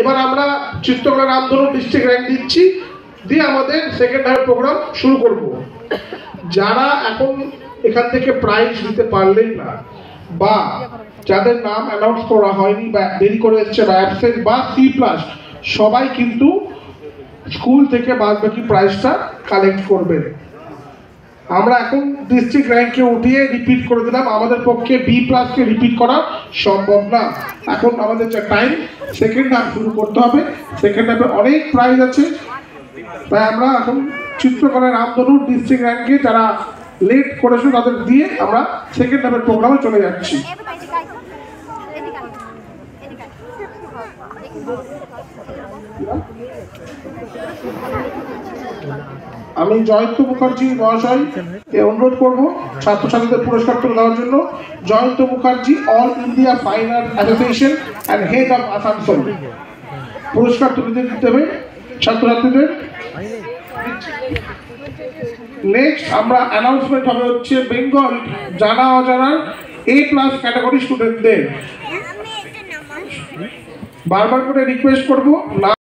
এবার আমরা চিত্রকলা রামধনু ডিস্ট্রিক্ট র্যাঙ্ক দিচ্ছি, দিয়ে আমাদের সেকেন্ড হাফ প্রোগ্রাম শুরু করব। যারা এখন এখান থেকে প্রাইজ দিতে পারলেন না, বা যাদের নাম অ্যানাউন্স করা হয়নি, বা দেরি করে এসছে, বা অ্যাবসেন্ট বা C+, সবাই কিন্তু স্কুল থেকে বাদবাকি প্রাইজটা কালেক্ট করবেন। আমরা এখন ডিস্ট্রিক্ট র্যাঙ্কে উঠিয়ে রিপিট করে দিলাম, আমাদের পক্ষে B+ কে রিপিট করা সম্ভব না। এখন আমাদের যে টাইম, সেকেন্ড হাফ শুরু করতে হবে। সেকেন্ড হাফে অনেক প্রাইজ আছে, তাই আমরা এখন চিত্রকলা রামধনু ডিস্ট্রিক্ট র্যাঙ্কে যারা লেট করেছে তাদের দিয়ে আমরা সেকেন্ড হাফের প্রোগ্রামে চলে যাচ্ছি। আমি জয়ন্ত মুখার্জি মহাশয়কে অনুরোধ করব ছাত্রছাত্রীদের পুরস্কার তুলে দেওয়ার জন্য। Jayanta Mukherjee, all India fine art association and head of Asansol, পুরস্কার তুলে দিতে হবে ছাত্রছাত্রীদের। নেক্সট আমরা অ্যানাউন্সমেন্ট হবে হচ্ছে বেঙ্গল জানা অজানার A+ ক্যাটাগরি স্টুডেন্টদের। বারবার করে রিকোয়েস্ট করবো না